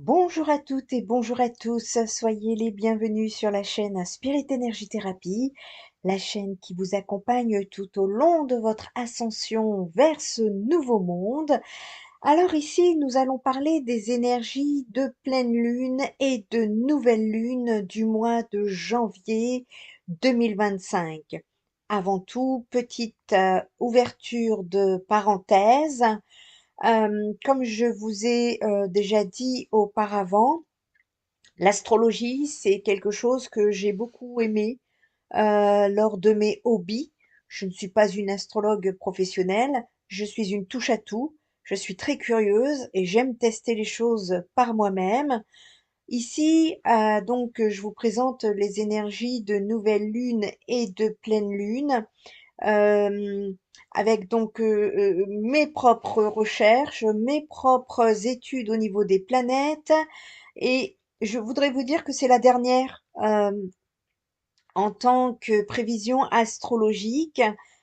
Bonjour à toutes et bonjour à tous, soyez les bienvenus sur la chaîne Spirit Energy Therapy, la chaîne qui vous accompagne tout au long de votre ascension vers ce nouveau monde. Alors ici, nous allons parler des énergies de pleine lune et de nouvelle lune du mois de janvier 2025. Avant tout, petite ouverture de parenthèse. Comme je vous ai déjà dit auparavant, l'astrologie, c'est quelque chose que j'ai beaucoup aimé lors de mes hobbies. Je ne suis pas une astrologue professionnelle, je suis une touche-à-tout. Je suis très curieuse et j'aime tester les choses par moi-même. Ici, donc, je vous présente les énergies de nouvelle lune et de pleine lune avec donc mes propres recherches, mes propres études au niveau des planètes. Et je voudrais vous dire que c'est la dernière en tant que prévision astrologique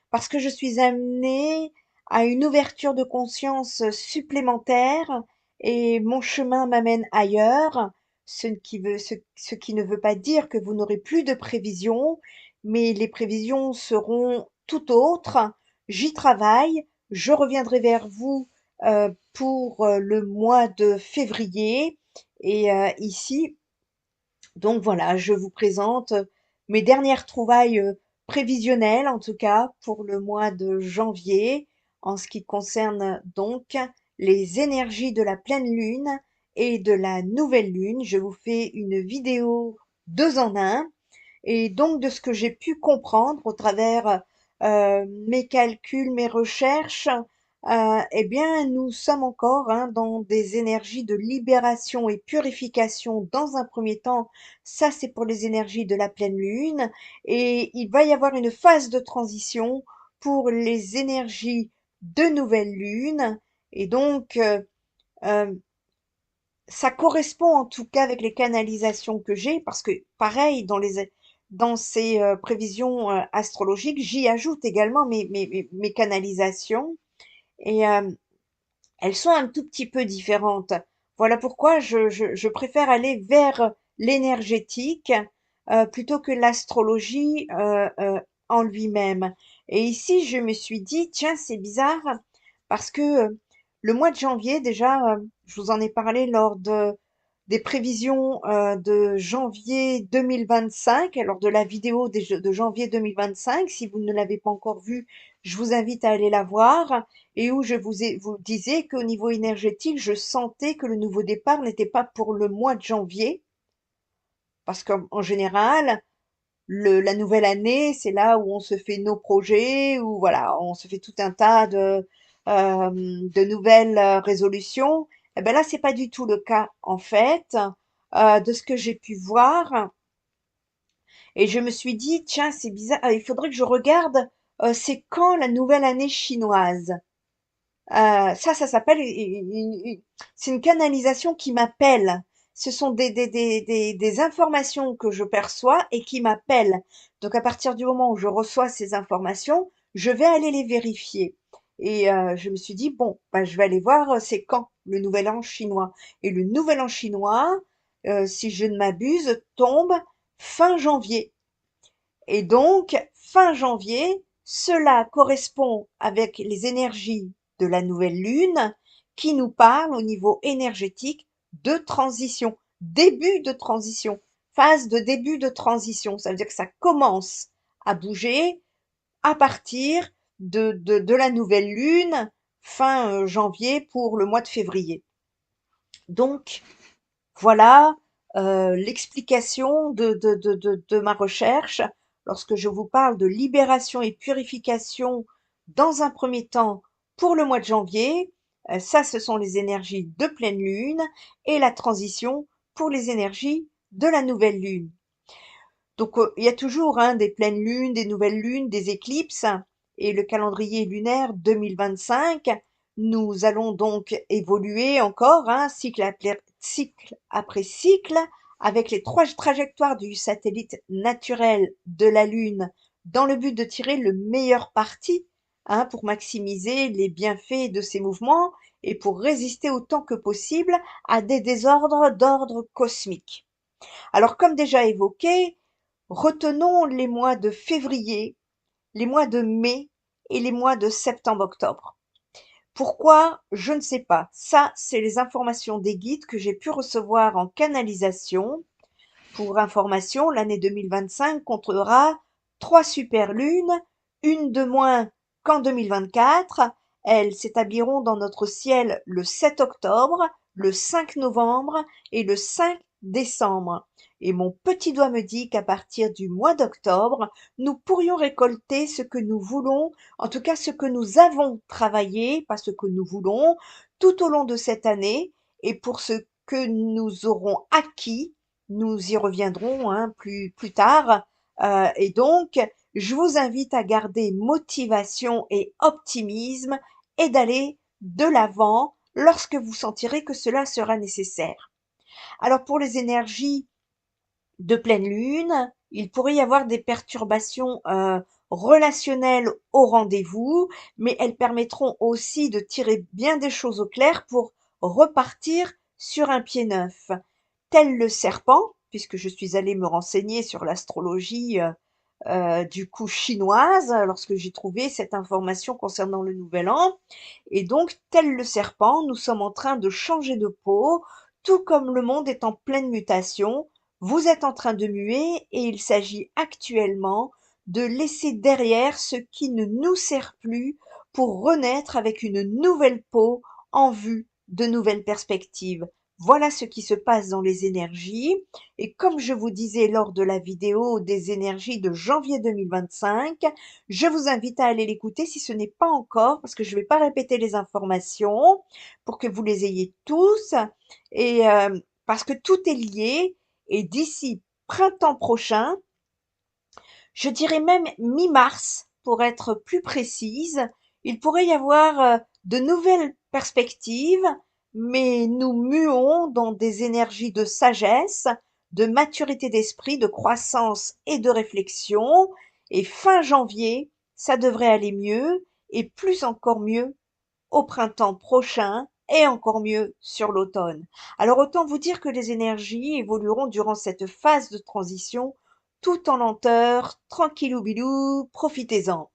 parce que je suis amenée à une ouverture de conscience supplémentaire et mon chemin m'amène ailleurs, ce qui ne veut pas dire que vous n'aurez plus de prévisions, mais les prévisions seront tout autres. J'y travaille, je reviendrai vers vous pour le mois de février et ici donc voilà, je vous présente mes dernières trouvailles prévisionnelles, en tout cas pour le mois de janvier, en ce qui concerne donc les énergies de la pleine lune et de la nouvelle lune. Je vous fais une vidéo deux en un. Et donc de ce que j'ai pu comprendre au travers mes calculs, mes recherches, eh bien nous sommes encore dans des énergies de libération et purification dans un premier temps. Ça, c'est pour les énergies de la pleine lune. Et il va y avoir une phase de transition pour les énergies de nouvelle lune. Et donc, euh, ça correspond en tout cas avec les canalisations que j'ai, parce que pareil, dans ces prévisions astrologiques, j'y ajoute également mes canalisations et elles sont un tout petit peu différentes. Voilà pourquoi je préfère aller vers l'énergétique plutôt que l'astrologie en lui-même. Et ici, je me suis dit, tiens, c'est bizarre parce que le mois de janvier, déjà, je vous en ai parlé lors des prévisions de janvier 2025, lors de la vidéo de janvier 2025. Si vous ne l'avez pas encore vue, je vous invite à aller la voir et où vous disais qu'au niveau énergétique, je sentais que le nouveau départ n'était pas pour le mois de janvier, parce qu'en général, la nouvelle année, c'est là où on se fait nos projets, où voilà, on se fait tout un tas de nouvelles résolutions. Et ben là, c'est pas du tout le cas, en fait, de ce que j'ai pu voir. Et je me suis dit, tiens, c'est bizarre, il faudrait que je regarde, c'est quand la nouvelle année chinoise. Ça s'appelle c'est une canalisation qui m'appelle. Ce sont des informations que je perçois et qui m'appellent. Donc à partir du moment où je reçois ces informations, je vais aller les vérifier. Et je me suis dit, bon, bah, je vais aller voir c'est quand le nouvel an chinois. Et le nouvel an chinois, si je ne m'abuse, tombe fin janvier. Et donc, fin janvier, cela correspond avec les énergies de la nouvelle lune qui nous parle au niveau énergétique de transition, début de transition, phase de début de transition. Ça veut dire que ça commence à bouger à partir de la nouvelle lune, fin janvier pour le mois de février. Donc, voilà l'explication de ma recherche lorsque je vous parle de libération et purification dans un premier temps pour le mois de janvier. Ça, ce sont les énergies de pleine lune et la transition pour les énergies de la nouvelle lune. Donc, il y a toujours des pleines lunes, des nouvelles lunes, des éclipses et le calendrier lunaire 2025. Nous allons donc évoluer encore, cycle après cycle, avec les trois trajectoires du satellite naturel de la Lune, dans le but de tirer le meilleur parti hein, pour maximiser les bienfaits de ces mouvements et pour résister autant que possible à des désordres d'ordre cosmique. Alors, comme déjà évoqué, retenons les mois de février, les mois de mai et les mois de septembre-octobre. Pourquoi? Je ne sais pas. Ça, c'est les informations des guides que j'ai pu recevoir en canalisation. Pour information, l'année 2025 comptera 3 superlunes, une de moins qu'en 2024. Elles s'établiront dans notre ciel le 7 octobre, le 5 novembre et le 5 décembre. Et mon petit doigt me dit qu'à partir du mois d'octobre, nous pourrions récolter ce que nous voulons, en tout cas ce que nous avons travaillé, pas ce que nous voulons, tout au long de cette année. Et pour ce que nous aurons acquis, nous y reviendrons, hein, plus tard. Et donc, je vous invite à garder motivation et optimisme et d'aller de l'avant lorsque vous sentirez que cela sera nécessaire. Alors pour les énergies de pleine lune, il pourrait y avoir des perturbations relationnelles au rendez-vous, mais elles permettront aussi de tirer bien des choses au clair pour repartir sur un pied neuf. Tel le serpent, puisque je suis allée me renseigner sur l'astrologie du coup chinoise lorsque j'ai trouvé cette information concernant le nouvel an. Et donc, tel le serpent, nous sommes en train de changer de peau, tout comme le monde est en pleine mutation. Vous êtes en train de muer et il s'agit actuellement de laisser derrière ce qui ne nous sert plus pour renaître avec une nouvelle peau en vue de nouvelles perspectives. Voilà ce qui se passe dans les énergies. Et comme je vous disais lors de la vidéo des énergies de janvier 2025, je vous invite à aller l'écouter si ce n'est pas encore, parce que je ne vais pas répéter les informations pour que vous les ayez tous, et parce que tout est lié. Et d'ici printemps prochain, je dirais même mi-mars, pour être plus précise, il pourrait y avoir de nouvelles perspectives, mais nous muons dans des énergies de sagesse, de maturité d'esprit, de croissance et de réflexion. Et fin janvier, ça devrait aller mieux, et plus encore mieux au printemps prochain, et encore mieux sur l'automne. Alors autant vous dire que les énergies évolueront durant cette phase de transition tout en lenteur, tranquillou bilou, profitez-en.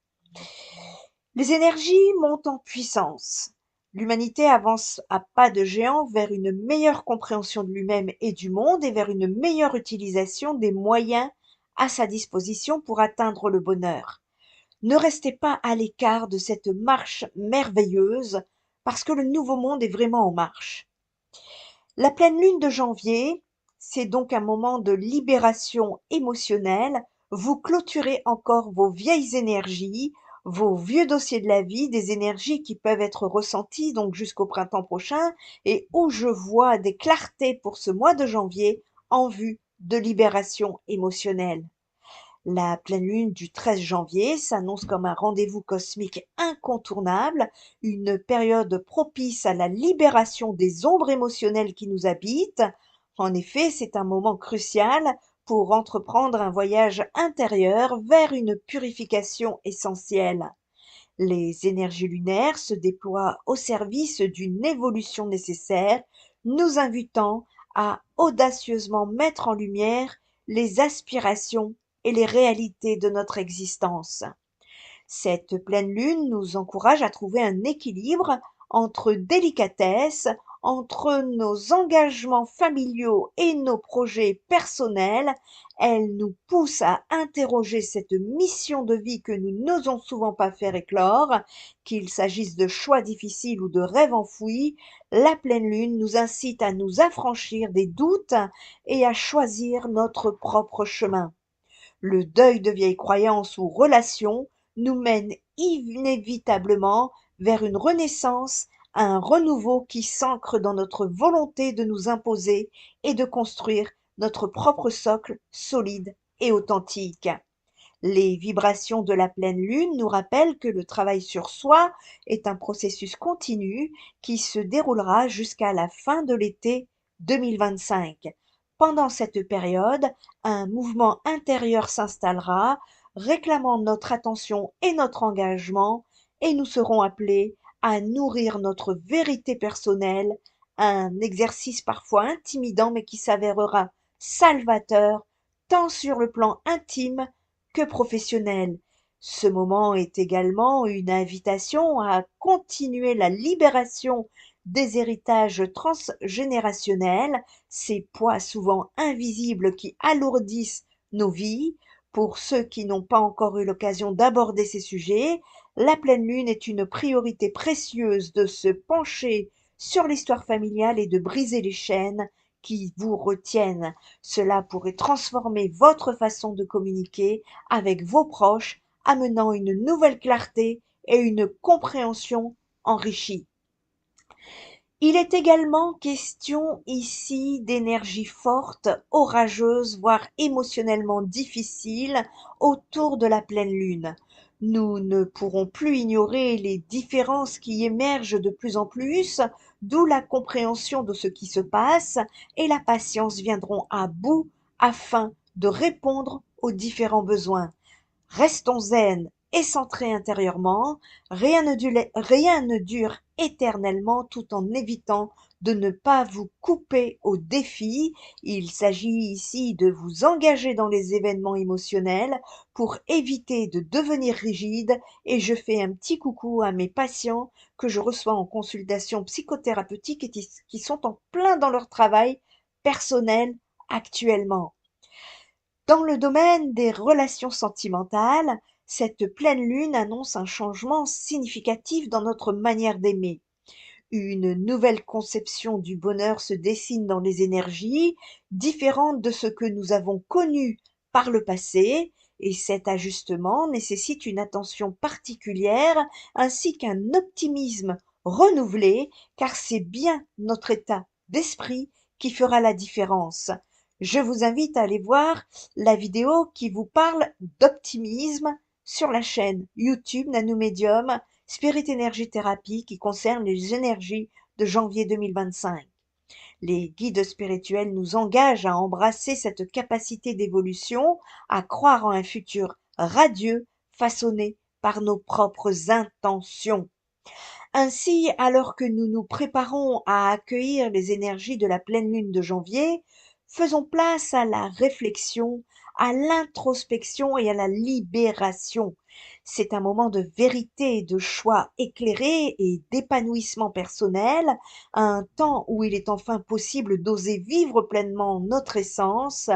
Les énergies montent en puissance. L'humanité avance à pas de géant vers une meilleure compréhension de lui-même et du monde et vers une meilleure utilisation des moyens à sa disposition pour atteindre le bonheur. Ne restez pas à l'écart de cette marche merveilleuse parce que le nouveau monde est vraiment en marche. La pleine lune de janvier, c'est donc un moment de libération émotionnelle. Vous clôturez encore vos vieilles énergies, vos vieux dossiers de la vie, des énergies qui peuvent être ressenties donc jusqu'au printemps prochain et où je vois des clartés pour ce mois de janvier en vue de libération émotionnelle. La pleine lune du 13 janvier s'annonce comme un rendez-vous cosmique incontournable, une période propice à la libération des ombres émotionnelles qui nous habitent. En effet, c'est un moment crucial pour entreprendre un voyage intérieur vers une purification essentielle. Les énergies lunaires se déploient au service d'une évolution nécessaire, nous invitant à audacieusement mettre en lumière les aspirations et les réalités de notre existence. Cette pleine lune nous encourage à trouver un équilibre entre délicatesse, entre nos engagements familiaux et nos projets personnels. Elle nous pousse à interroger cette mission de vie que nous n'osons souvent pas faire éclore, qu'il s'agisse de choix difficiles ou de rêves enfouis. La pleine lune nous incite à nous affranchir des doutes et à choisir notre propre chemin. Le deuil de vieilles croyances ou relations nous mène inévitablement vers une renaissance, un renouveau qui s'ancre dans notre volonté de nous imposer et de construire notre propre socle solide et authentique. Les vibrations de la pleine lune nous rappellent que le travail sur soi est un processus continu qui se déroulera jusqu'à la fin de l'été 2025. Pendant cette période, un mouvement intérieur s'installera, réclamant notre attention et notre engagement, et nous serons appelés à nourrir notre vérité personnelle, un exercice parfois intimidant mais qui s'avérera salvateur tant sur le plan intime que professionnel. Ce moment est également une invitation à continuer la libération des héritages transgénérationnels, ces poids souvent invisibles qui alourdissent nos vies. Pour ceux qui n'ont pas encore eu l'occasion d'aborder ces sujets, la pleine lune est une priorité précieuse de se pencher sur l'histoire familiale et de briser les chaînes qui vous retiennent. Cela pourrait transformer votre façon de communiquer avec vos proches, amenant une nouvelle clarté et une compréhension enrichie. Il est également question ici d'énergie forte, orageuse, voire émotionnellement difficile autour de la pleine lune. Nous ne pourrons plus ignorer les différences qui émergent de plus en plus, d'où la compréhension de ce qui se passe et la patience viendront à bout afin de répondre aux différents besoins. Restons zen et centrés intérieurement, rien ne dure éternellement tout en évitant de ne pas vous couper au défi. Il s'agit ici de vous engager dans les événements émotionnels pour éviter de devenir rigide et je fais un petit coucou à mes patients que je reçois en consultation psychothérapeutique et qui sont en plein dans leur travail personnel actuellement. Dans le domaine des relations sentimentales, cette pleine lune annonce un changement significatif dans notre manière d'aimer. Une nouvelle conception du bonheur se dessine dans les énergies, différente de ce que nous avons connu par le passé, et cet ajustement nécessite une attention particulière ainsi qu'un optimisme renouvelé, car c'est bien notre état d'esprit qui fera la différence. Je vous invite à aller voir la vidéo qui vous parle d'optimisme sur la chaîne YouTube Nanomédium Spirit Energy Therapy qui concerne les énergies de janvier 2025. Les guides spirituels nous engagent à embrasser cette capacité d'évolution, à croire en un futur radieux façonné par nos propres intentions. Ainsi, alors que nous nous préparons à accueillir les énergies de la pleine lune de janvier, faisons place à la réflexion, à l'introspection et à la libération. C'est un moment de vérité, de choix éclairé et d'épanouissement personnel, un temps où il est enfin possible d'oser vivre pleinement notre essence.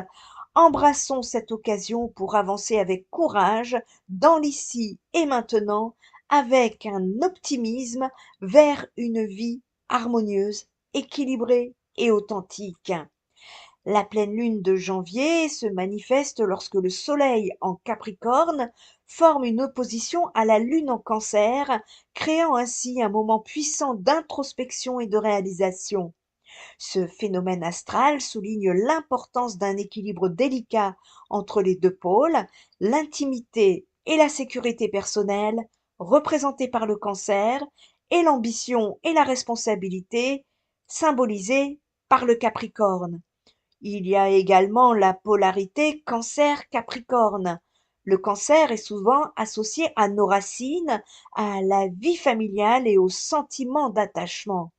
Embrassons cette occasion pour avancer avec courage dans l'ici et maintenant, avec un optimisme vers une vie harmonieuse, équilibrée et authentique. La pleine lune de janvier se manifeste lorsque le soleil en Capricorne forme une opposition à la lune en Cancer, créant ainsi un moment puissant d'introspection et de réalisation. Ce phénomène astral souligne l'importance d'un équilibre délicat entre les deux pôles, l'intimité et la sécurité personnelle, représentées par le Cancer, et l'ambition et la responsabilité, symbolisées par le Capricorne. Il y a également la polarité Cancer-Capricorne. Le Cancer est souvent associé à nos racines, à la vie familiale et au sentiment d'attachement.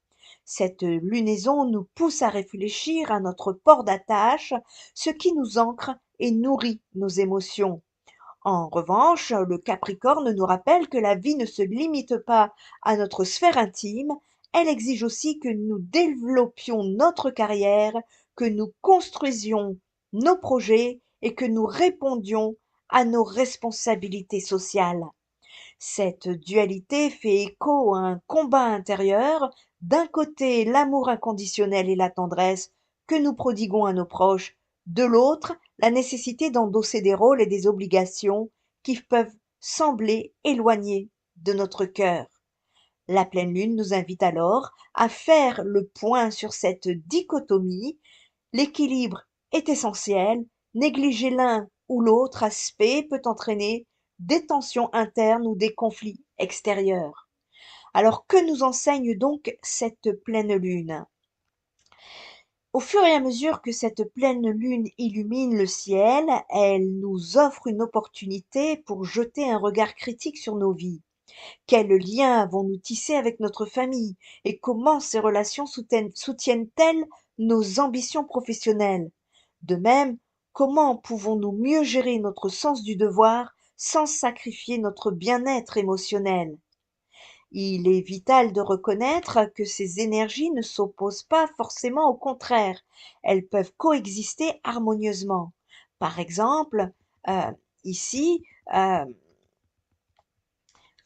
Cette lunaison nous pousse à réfléchir à notre port d'attache, ce qui nous ancre et nourrit nos émotions. En revanche, le Capricorne nous rappelle que la vie ne se limite pas à notre sphère intime, elle exige aussi que nous développions notre carrière, que nous construisions nos projets et que nous répondions à nos responsabilités sociales. Cette dualité fait écho à un combat intérieur, d'un côté l'amour inconditionnel et la tendresse que nous prodiguons à nos proches, de l'autre la nécessité d'endosser des rôles et des obligations qui peuvent sembler éloignés de notre cœur. La pleine lune nous invite alors à faire le point sur cette dichotomie. L'équilibre est essentiel, négliger l'un ou l'autre aspect peut entraîner des tensions internes ou des conflits extérieurs. Alors que nous enseigne donc cette pleine lune? Au fur et à mesure que cette pleine lune illumine le ciel, elle nous offre une opportunité pour jeter un regard critique sur nos vies. Quels liens avons-nous tissés avec notre famille et comment ces relations soutiennent-elles nos ambitions professionnelles? De même, comment pouvons-nous mieux gérer notre sens du devoir sans sacrifier notre bien-être émotionnel? Il est vital de reconnaître que ces énergies ne s'opposent pas forcément, au contraire, elles peuvent coexister harmonieusement. Par exemple, euh, ici, euh,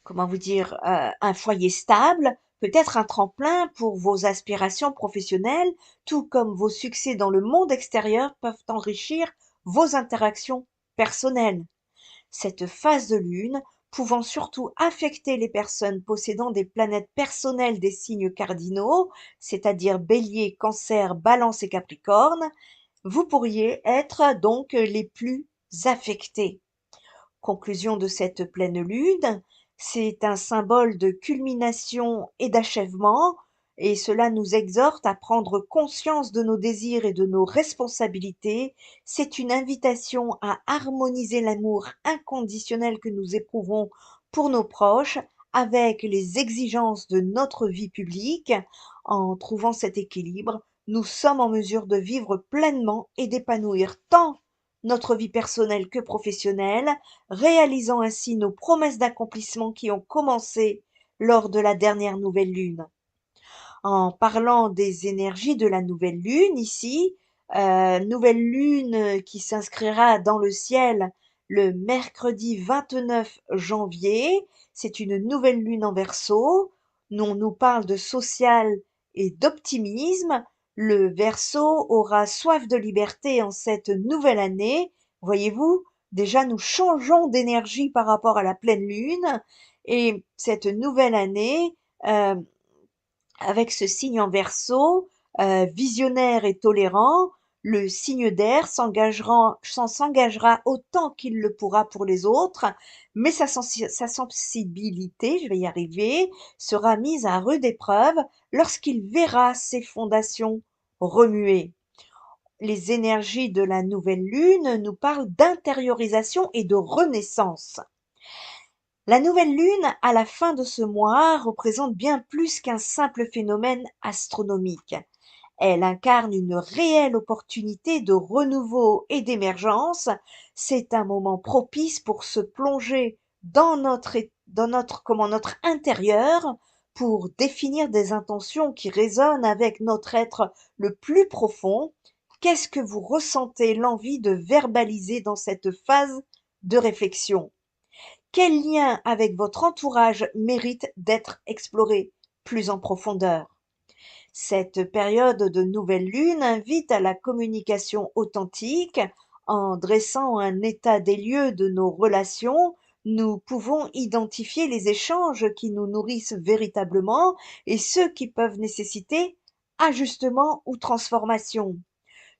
comment vous dire, un foyer stable peut être un tremplin pour vos aspirations professionnelles, tout comme vos succès dans le monde extérieur peuvent enrichir vos interactions personnelles. Cette phase de lune, pouvant surtout affecter les personnes possédant des planètes personnelles des signes cardinaux, c'est-à-dire Bélier, Cancer, Balance et Capricorne, vous pourriez être donc les plus affectés. Conclusion de cette pleine lune, c'est un symbole de culmination et d'achèvement, et cela nous exhorte à prendre conscience de nos désirs et de nos responsabilités. C'est une invitation à harmoniser l'amour inconditionnel que nous éprouvons pour nos proches avec les exigences de notre vie publique. En trouvant cet équilibre, nous sommes en mesure de vivre pleinement et d'épanouir tant notre vie personnelle que professionnelle, réalisant ainsi nos promesses d'accomplissement qui ont commencé lors de la dernière nouvelle lune. En parlant des énergies de la nouvelle lune ici, nouvelle lune qui s'inscrira dans le ciel le mercredi 29 janvier, c'est une nouvelle lune en Verseau. On nous parle de social et d'optimisme. Le Verseau aura soif de liberté en cette nouvelle année. Voyez-vous, déjà nous changeons d'énergie par rapport à la pleine lune et cette nouvelle année, euh, avec ce signe en Verseau, visionnaire et tolérant, le signe d'air s'engagera autant qu'il le pourra pour les autres, mais sa sensibilité, je vais y arriver, sera mise à rude épreuve lorsqu'il verra ses fondations remuer. Les énergies de la nouvelle lune nous parlent d'intériorisation et de renaissance. La nouvelle lune, à la fin de ce mois, représente bien plus qu'un simple phénomène astronomique. Elle incarne une réelle opportunité de renouveau et d'émergence. C'est un moment propice pour se plonger dans notre intérieur pour définir des intentions qui résonnent avec notre être le plus profond. Qu'est-ce que vous ressentez l'envie de verbaliser dans cette phase de réflexion? Quel lien avec votre entourage mérite d'être exploré plus en profondeur? Cette période de nouvelle lune invite à la communication authentique. En dressant un état des lieux de nos relations, nous pouvons identifier les échanges qui nous nourrissent véritablement et ceux qui peuvent nécessiter ajustement ou transformation.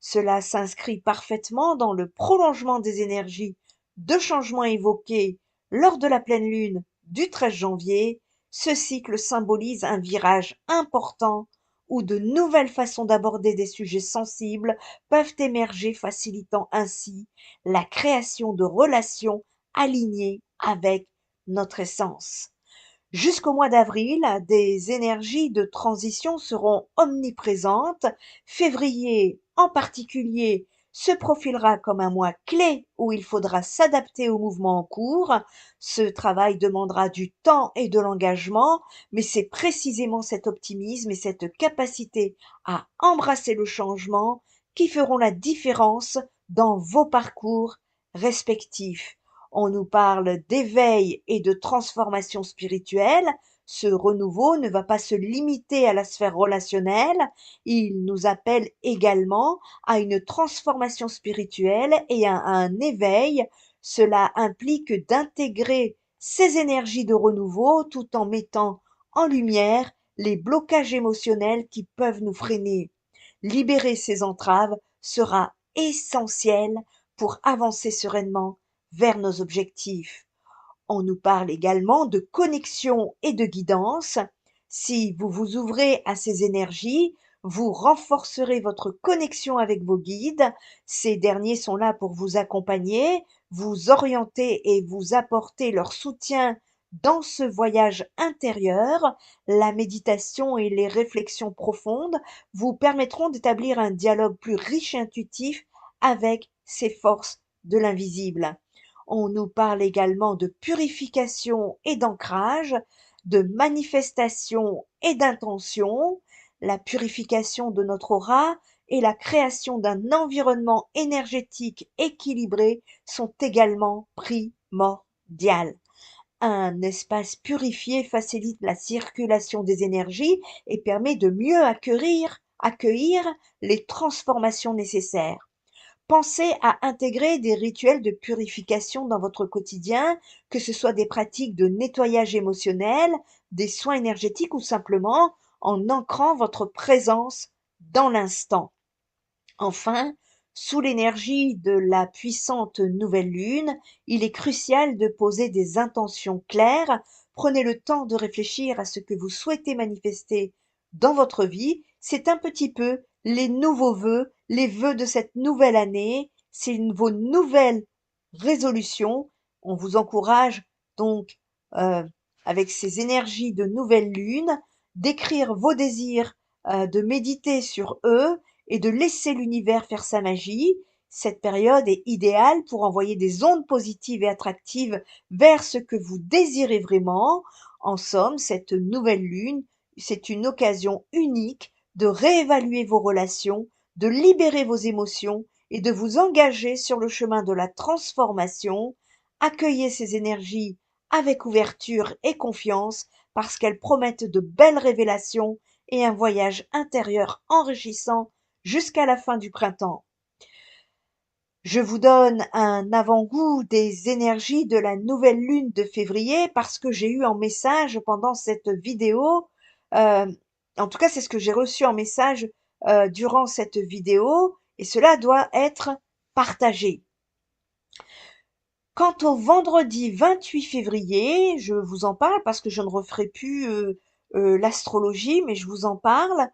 Cela s'inscrit parfaitement dans le prolongement des énergies de changement évoquées lors de la pleine lune du 13 janvier. Ce cycle symbolise un virage important où de nouvelles façons d'aborder des sujets sensibles peuvent émerger, facilitant ainsi la création de relations alignées avec notre essence. Jusqu'au mois d'avril, des énergies de transition seront omniprésentes. Février, en particulier, se profilera comme un mois clé où il faudra s'adapter aux mouvements en cours. Ce travail demandera du temps et de l'engagement, mais c'est précisément cet optimisme et cette capacité à embrasser le changement qui feront la différence dans vos parcours respectifs. On nous parle d'éveil et de transformation spirituelle. Ce renouveau ne va pas se limiter à la sphère relationnelle, il nous appelle également à une transformation spirituelle et à un éveil. Cela implique d'intégrer ces énergies de renouveau tout en mettant en lumière les blocages émotionnels qui peuvent nous freiner. Libérer ces entraves sera essentiel pour avancer sereinement vers nos objectifs. On nous parle également de connexion et de guidance. Si vous vous ouvrez à ces énergies, vous renforcerez votre connexion avec vos guides. Ces derniers sont là pour vous accompagner, vous orienter et vous apporter leur soutien Dans ce voyage intérieur, la méditation et les réflexions profondes vous permettront d'établir un dialogue plus riche et intuitif avec ces forces de l'invisible. On nous parle également de purification et d'ancrage, de manifestation et d'intention, la purification de notre aura et la création d'un environnement énergétique équilibré sont également primordiales. Un espace purifié facilite la circulation des énergies et permet de mieux accueillir les transformations nécessaires. Pensez à intégrer des rituels de purification dans votre quotidien, que ce soit des pratiques de nettoyage émotionnel, des soins énergétiques ou simplement en ancrant votre présence dans l'instant. Enfin, sous l'énergie de la puissante nouvelle lune, il est crucial de poser des intentions claires. Prenez le temps de réfléchir à ce que vous souhaitez manifester dans votre vie. C'est un petit peu les nouveaux vœux, les vœux de cette nouvelle année, c'est vos nouvelles résolutions. On vous encourage donc, euh, avec ces énergies de nouvelle lune, d'écrire vos désirs, de méditer sur eux et de laisser l'univers faire sa magie. Cette période est idéale pour envoyer des ondes positives et attractives vers ce que vous désirez vraiment. En somme, cette nouvelle lune, c'est une occasion unique de réévaluer vos relations, de libérer vos émotions et de vous engager sur le chemin de la transformation. Accueillez ces énergies avec ouverture et confiance parce qu'elles promettent de belles révélations et un voyage intérieur enrichissant jusqu'à la fin du printemps. Je vous donne un avant-goût des énergies de la nouvelle lune de février parce que j'ai eu en message pendant cette vidéo, euh, en tout cas c'est ce que j'ai reçu en message durant cette vidéo et cela doit être partagé. Quant au vendredi 28 février, je vous en parle parce que je ne referai plus l'astrologie, mais je vous en parle.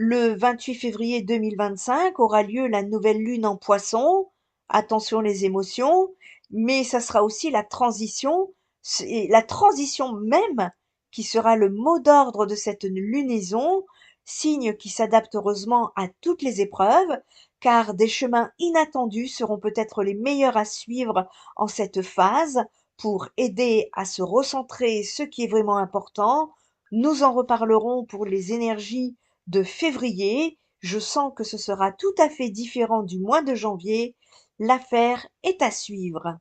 Le 28 février 2025 aura lieu la nouvelle lune en Poisson. Attention les émotions, mais ça sera aussi la transition, c'est la transition même qui sera le mot d'ordre de cette lunaison, signe qui s'adapte heureusement à toutes les épreuves, car des chemins inattendus seront peut-être les meilleurs à suivre en cette phase pour aider à se recentrer ce qui est vraiment important. Nous en reparlerons pour les énergies de février. Je sens que ce sera tout à fait différent du mois de janvier. L'affaire est à suivre.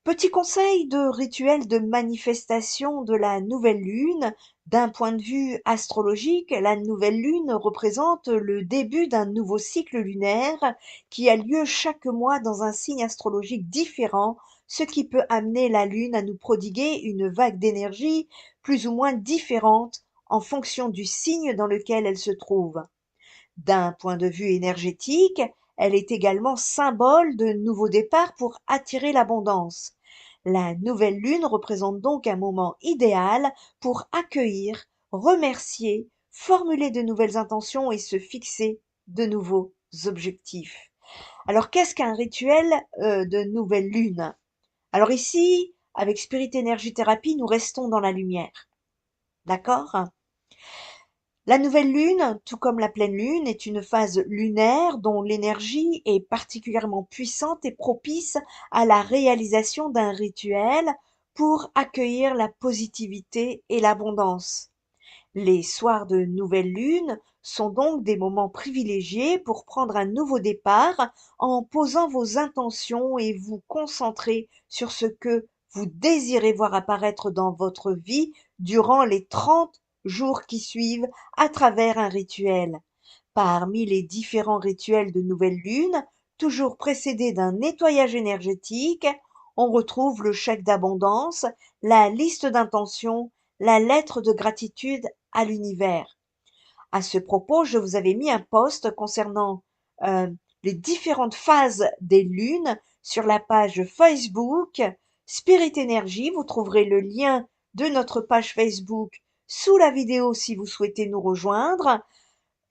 Petit conseil de rituel de manifestation de la nouvelle lune. D'un point de vue astrologique, la nouvelle lune représente le début d'un nouveau cycle lunaire qui a lieu chaque mois dans un signe astrologique différent, ce qui peut amener la lune à nous prodiguer une vague d'énergie plus ou moins différente en fonction du signe dans lequel elle se trouve. D'un point de vue énergétique, elle est également symbole de nouveau départ pour attirer l'abondance. La nouvelle lune représente donc un moment idéal pour accueillir, remercier, formuler de nouvelles intentions et se fixer de nouveaux objectifs. Alors qu'est-ce qu'un rituel de nouvelle lune? Alors ici, avec Spirit Energy Therapy, nous restons dans la lumière. D'accord? La nouvelle lune, tout comme la pleine lune, est une phase lunaire dont l'énergie est particulièrement puissante et propice à la réalisation d'un rituel pour accueillir la positivité et l'abondance. Les soirs de nouvelle lune sont donc des moments privilégiés pour prendre un nouveau départ en posant vos intentions et vous concentrer sur ce que vous désirez voir apparaître dans votre vie durant les 30 jours qui suivent à travers un rituel. Parmi les différents rituels de nouvelle lune, toujours précédés d'un nettoyage énergétique, on retrouve le chèque d'abondance, la liste d'intentions, la lettre de gratitude à l'univers. À ce propos, je vous avais mis un post concernant euh, les différentes phases des lunes sur la page Facebook Spirit Energy. Vous trouverez le lien de notre page Facebook sous la vidéo si vous souhaitez nous rejoindre.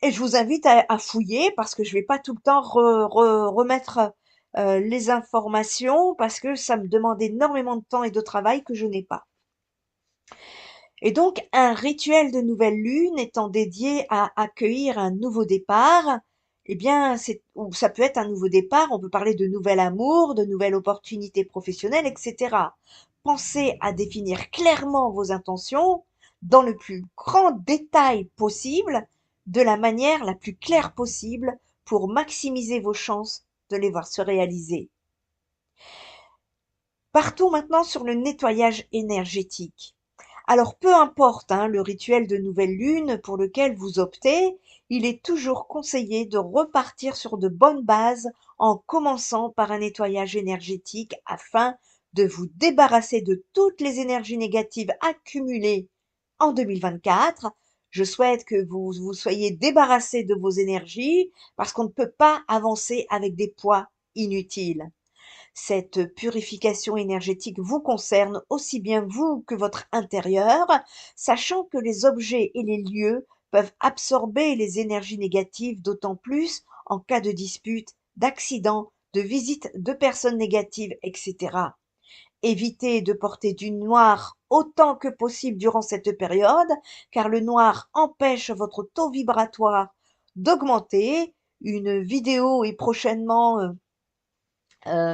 Et je vous invite à fouiller parce que je vais pas tout le temps remettre les informations parce que ça me demande énormément de temps et de travail que je n'ai pas. Et donc, un rituel de nouvelle lune étant dédié à accueillir un nouveau départ, eh bien, ou ça peut être un nouveau départ, on peut parler de nouvel amour, de nouvelles opportunités professionnelles, etc. Pensez à définir clairement vos intentions dans le plus grand détail possible, de la manière la plus claire possible pour maximiser vos chances de les voir se réaliser. Partons maintenant sur le nettoyage énergétique. Alors peu importe le rituel de nouvelle lune pour lequel vous optez, il est toujours conseillé de repartir sur de bonnes bases en commençant par un nettoyage énergétique afin de vous débarrasser de toutes les énergies négatives accumulées en 2024. Je souhaite que vous soyez débarrassés de vos énergies parce qu'on ne peut pas avancer avec des poids inutiles. Cette purification énergétique vous concerne aussi bien vous que votre intérieur, sachant que les objets et les lieux peuvent absorber les énergies négatives, d'autant plus en cas de dispute, d'accident, de visite de personnes négatives, etc. Évitez de porter du noir autant que possible durant cette période, car le noir empêche votre taux vibratoire d'augmenter. Une vidéo est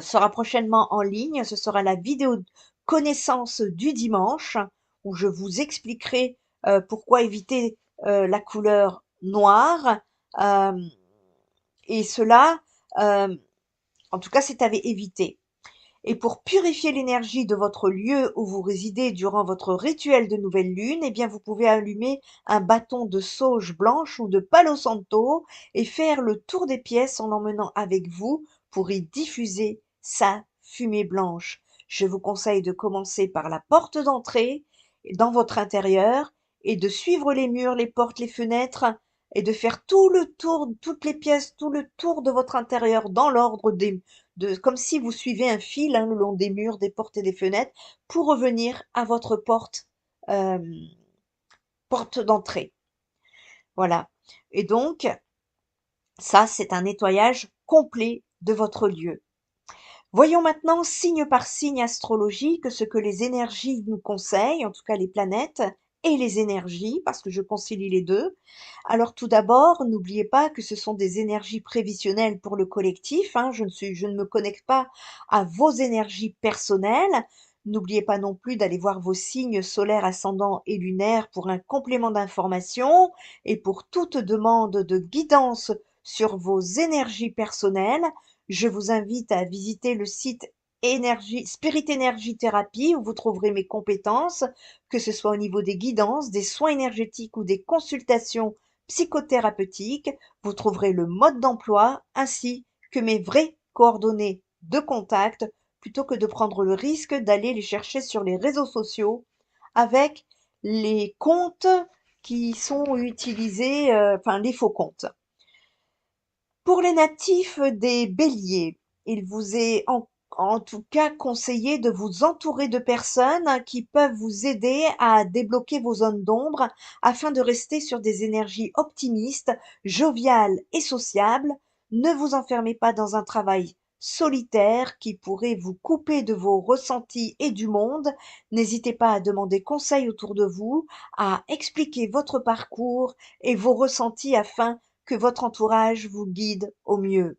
sera prochainement en ligne. Ce sera la vidéo connaissance du dimanche où je vous expliquerai pourquoi éviter la couleur noire. Euh, et cela, euh, en tout cas, c'est à éviter. Et pour purifier l'énergie de votre lieu où vous résidez durant votre rituel de nouvelle lune, eh bien, vous pouvez allumer un bâton de sauge blanche ou de palo santo et faire le tour des pièces en l'emmenant avec vous pour y diffuser sa fumée blanche. Je vous conseille de commencer par la porte d'entrée dans votre intérieur et de suivre les murs, les portes, les fenêtres et de faire tout le tour, toutes les pièces, tout le tour de votre intérieur dans l'ordre comme si vous suivez un fil le long des murs, des portes et des fenêtres pour revenir à votre euh, porte d'entrée. Voilà. Et donc, ça, c'est un nettoyage complet de votre lieu. Voyons maintenant, signe par signe astrologique, ce que les énergies nous conseillent, en tout cas les planètes et les énergies, parce que je concilie les deux. Alors tout d'abord, n'oubliez pas que ce sont des énergies prévisionnelles pour le collectif. Je ne me connecte pas à vos énergies personnelles. N'oubliez pas non plus d'aller voir vos signes solaires, ascendants et lunaires pour un complément d'information et pour toute demande de guidance sur vos énergies personnelles. Je vous invite à visiter le site Spirit Energy Therapy où vous trouverez mes compétences, que ce soit au niveau des guidances, des soins énergétiques ou des consultations psychothérapeutiques. Vous trouverez le mode d'emploi ainsi que mes vraies coordonnées de contact plutôt que de prendre le risque d'aller les chercher sur les réseaux sociaux avec les comptes qui sont utilisés, enfin les faux comptes. Pour les natifs des Béliers, il vous est en tout cas conseillé de vous entourer de personnes qui peuvent vous aider à débloquer vos zones d'ombre afin de rester sur des énergies optimistes, joviales et sociables. Ne vous enfermez pas dans un travail solitaire qui pourrait vous couper de vos ressentis et du monde. N'hésitez pas à demander conseil autour de vous, à expliquer votre parcours et vos ressentis afin que votre entourage vous guide au mieux.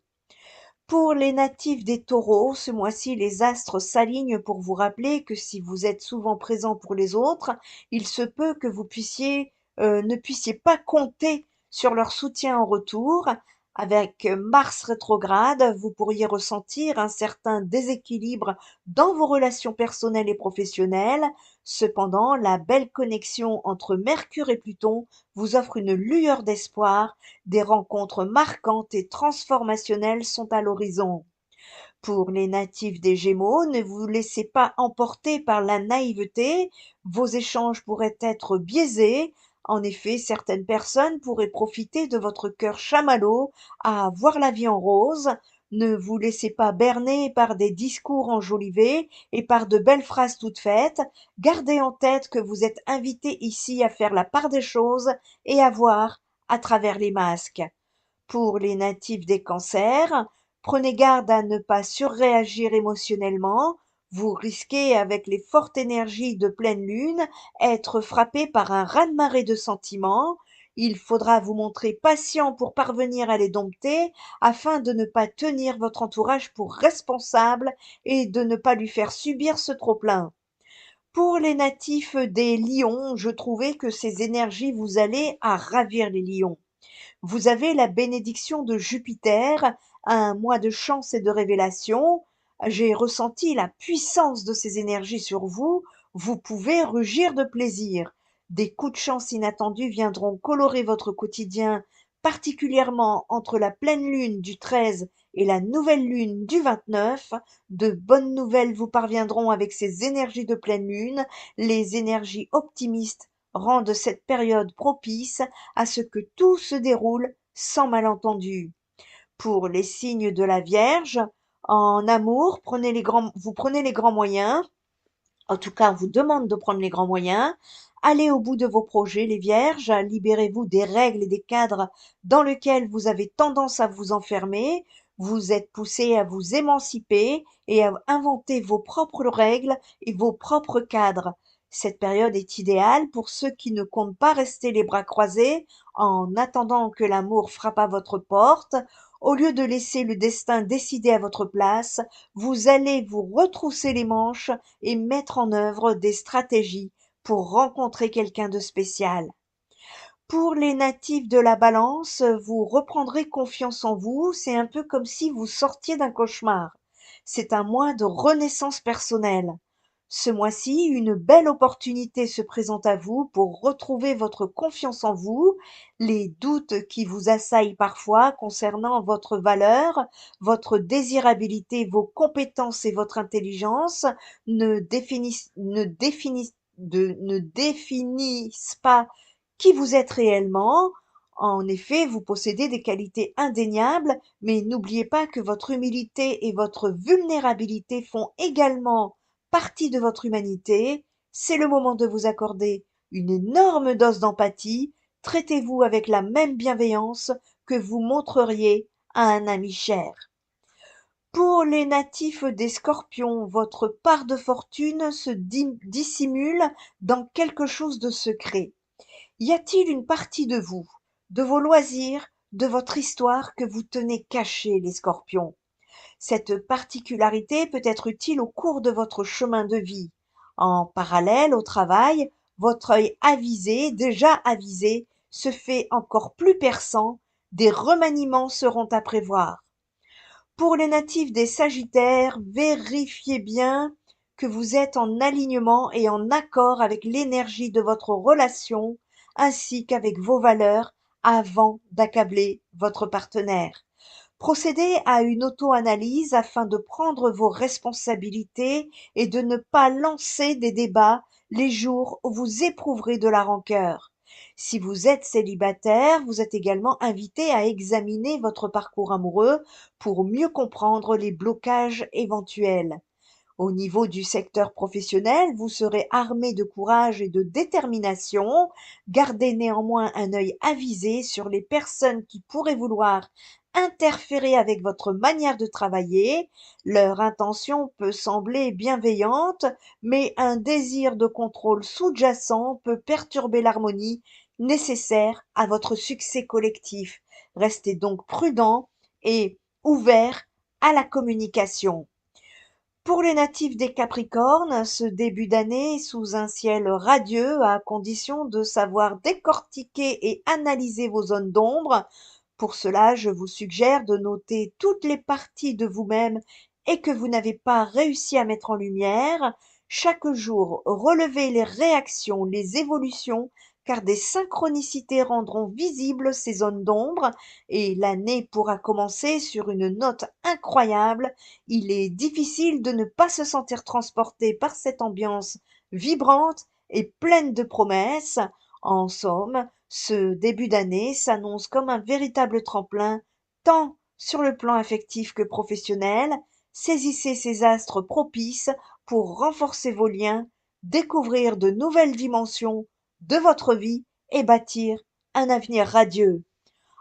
Pour les natifs des taureaux, ce mois-ci, les astres s'alignent pour vous rappeler que si vous êtes souvent présent pour les autres, il se peut que vous ne puissiez pas compter sur leur soutien en retour. Avec Mars rétrograde, vous pourriez ressentir un certain déséquilibre dans vos relations personnelles et professionnelles. Cependant, la belle connexion entre Mercure et Pluton vous offre une lueur d'espoir. Des rencontres marquantes et transformationnelles sont à l'horizon. Pour les natifs des Gémeaux, ne vous laissez pas emporter par la naïveté, vos échanges pourraient être biaisés. En effet, certaines personnes pourraient profiter de votre cœur chamallow à voir la vie en rose. Ne vous laissez pas berner par des discours enjolivés et par de belles phrases toutes faites. Gardez en tête que vous êtes invité ici à faire la part des choses et à voir à travers les masques. Pour les natifs des cancers, prenez garde à ne pas surréagir émotionnellement. Vous risquez, avec les fortes énergies de pleine lune, être frappé par un raz-de-marée de sentiments. Il faudra vous montrer patient pour parvenir à les dompter afin de ne pas tenir votre entourage pour responsable et de ne pas lui faire subir ce trop-plein. Pour les natifs des lions, je trouvais que ces énergies vous allaient à ravir les lions. Vous avez la bénédiction de Jupiter, un mois de chance et de révélation. J'ai ressenti la puissance de ces énergies sur vous. Vous pouvez rugir de plaisir. Des coups de chance inattendus viendront colorer votre quotidien, particulièrement entre la pleine lune du 13 et la nouvelle lune du 29. De bonnes nouvelles vous parviendront avec ces énergies de pleine lune. Les énergies optimistes rendent cette période propice à ce que tout se déroule sans malentendu. Pour les signes de la Vierge, en amour, vous prenez les grands moyens. En tout cas, on vous demande de prendre les grands moyens. Allez au bout de vos projets, les Vierges. Libérez-vous des règles et des cadres dans lesquels vous avez tendance à vous enfermer. Vous êtes poussés à vous émanciper et à inventer vos propres règles et vos propres cadres. Cette période est idéale pour ceux qui ne comptent pas rester les bras croisés en attendant que l'amour frappe à votre porte. Au lieu de laisser le destin décider à votre place, vous allez vous retrousser les manches et mettre en œuvre des stratégies pour rencontrer quelqu'un de spécial. Pour les natifs de la Balance, vous reprendrez confiance en vous, c'est un peu comme si vous sortiez d'un cauchemar. C'est un mois de renaissance personnelle. Ce mois-ci, une belle opportunité se présente à vous pour retrouver votre confiance en vous. Les doutes qui vous assaillent parfois concernant votre valeur, votre désirabilité, vos compétences et votre intelligence ne définissent pas qui vous êtes réellement. En effet, vous possédez des qualités indéniables, mais n'oubliez pas que votre humilité et votre vulnérabilité font également partie de votre humanité. C'est le moment de vous accorder une énorme dose d'empathie. Traitez-vous avec la même bienveillance que vous montreriez à un ami cher. Pour les natifs des Scorpions, votre part de fortune se dissimule dans quelque chose de secret. Y a-t-il une partie de vous, de vos loisirs, de votre histoire que vous tenez cachée, les Scorpions? Cette particularité peut être utile au cours de votre chemin de vie. En parallèle au travail, votre œil avisé, déjà avisé, se fait encore plus perçant, des remaniements seront à prévoir. Pour les natifs des Sagittaires, vérifiez bien que vous êtes en alignement et en accord avec l'énergie de votre relation ainsi qu'avec vos valeurs avant d'accabler votre partenaire. Procédez à une auto-analyse afin de prendre vos responsabilités et de ne pas lancer des débats les jours où vous éprouverez de la rancœur. Si vous êtes célibataire, vous êtes également invité à examiner votre parcours amoureux pour mieux comprendre les blocages éventuels. Au niveau du secteur professionnel, vous serez armé de courage et de détermination. Gardez néanmoins un œil avisé sur les personnes qui pourraient vouloir interférer avec votre manière de travailler. Leur intention peut sembler bienveillante, mais un désir de contrôle sous-jacent peut perturber l'harmonie nécessaire à votre succès collectif. Restez donc prudent et ouvert à la communication. Pour les natifs des Capricornes, ce début d'année sous un ciel radieux, à condition de savoir décortiquer et analyser vos zones d'ombre. Pour cela, je vous suggère de noter toutes les parties de vous-même et que vous n'avez pas réussi à mettre en lumière. Chaque jour, relevez les réactions, les évolutions, car des synchronicités rendront visibles ces zones d'ombre et l'année pourra commencer sur une note incroyable. Il est difficile de ne pas se sentir transporté par cette ambiance vibrante et pleine de promesses. En somme, ce début d'année s'annonce comme un véritable tremplin, tant sur le plan affectif que professionnel. Saisissez ces astres propices pour renforcer vos liens, découvrir de nouvelles dimensions de votre vie et bâtir un avenir radieux.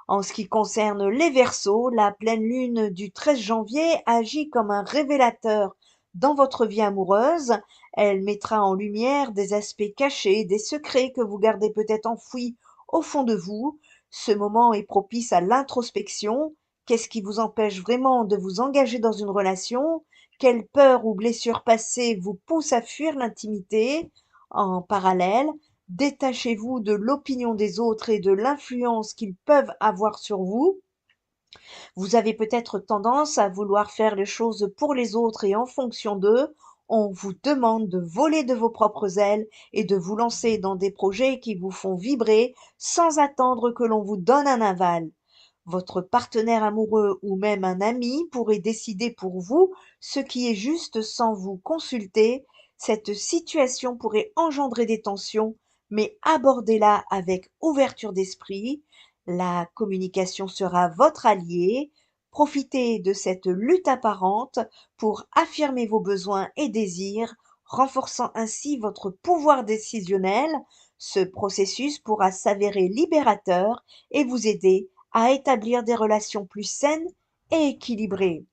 En ce qui concerne les Verseaux, la pleine lune du 13 janvier agit comme un révélateur dans votre vie amoureuse. Elle mettra en lumière des aspects cachés, des secrets que vous gardez peut-être enfouis au fond de vous. Ce moment est propice à l'introspection. Qu'est-ce qui vous empêche vraiment de vous engager dans une relation? Quelle peur ou blessure passée vous pousse à fuir l'intimité? En parallèle, détachez-vous de l'opinion des autres et de l'influence qu'ils peuvent avoir sur vous. Vous avez peut-être tendance à vouloir faire les choses pour les autres et en fonction d'eux. On vous demande de voler de vos propres ailes et de vous lancer dans des projets qui vous font vibrer sans attendre que l'on vous donne un aval. Votre partenaire amoureux ou même un ami pourrait décider pour vous ce qui est juste sans vous consulter. Cette situation pourrait engendrer des tensions, mais abordez-la avec ouverture d'esprit. La communication sera votre allié. Profitez de cette lutte apparente pour affirmer vos besoins et désirs, renforçant ainsi votre pouvoir décisionnel. Ce processus pourra s'avérer libérateur et vous aider à établir des relations plus saines et équilibrées.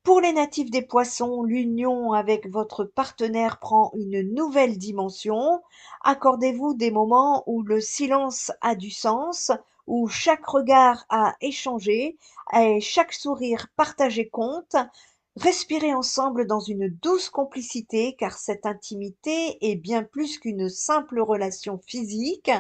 Pour les natifs des poissons, l'union avec votre partenaire prend une nouvelle dimension. Accordez-vous des moments où le silence a du sens, où chaque regard a échangé et chaque sourire partagé compte. Respirez ensemble dans une douce complicité, car cette intimité est bien plus qu'une simple relation physique,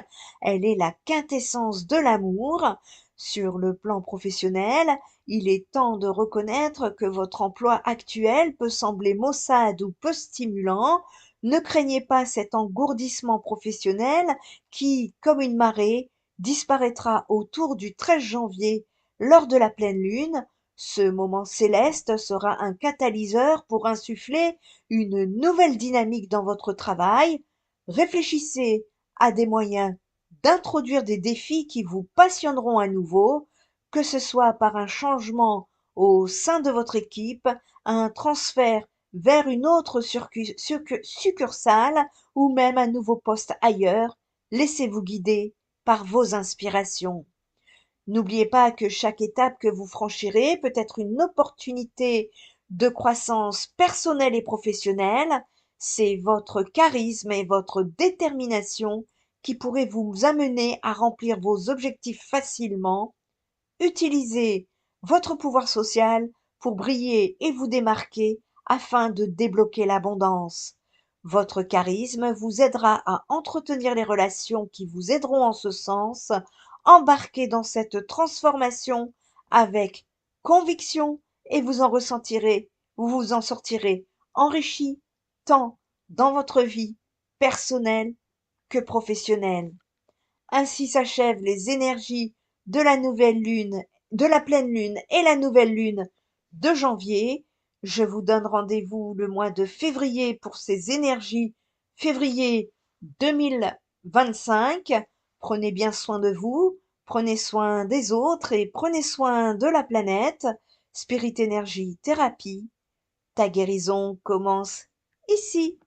elle est la quintessence de l'amour. Sur le plan professionnel, il est temps de reconnaître que votre emploi actuel peut sembler maussade ou peu stimulant. Ne craignez pas cet engourdissement professionnel qui, comme une marée, disparaîtra autour du 13 janvier lors de la pleine lune. Ce moment céleste sera un catalyseur pour insuffler une nouvelle dynamique dans votre travail. Réfléchissez à des moyens d'introduire des défis qui vous passionneront à nouveau, que ce soit par un changement au sein de votre équipe, un transfert vers une autre succursale ou même un nouveau poste ailleurs. Laissez-vous guider par vos inspirations. N'oubliez pas que chaque étape que vous franchirez peut être une opportunité de croissance personnelle et professionnelle. C'est votre charisme et votre détermination qui pourraient vous amener à remplir vos objectifs facilement. Utilisez votre pouvoir social pour briller et vous démarquer afin de débloquer l'abondance. Votre charisme vous aidera à entretenir les relations qui vous aideront en ce sens. Embarquez dans cette transformation avec conviction et vous vous en sortirez enrichi tant dans votre vie personnelle que professionnelle. Ainsi s'achèvent les énergies de la nouvelle lune, de la pleine lune et la nouvelle lune de janvier. Je vous donne rendez-vous le mois de février pour ces énergies février 2025. Prenez bien soin de vous, prenez soin des autres et prenez soin de la planète. Spirit Énergie Thérapie, ta guérison commence ici.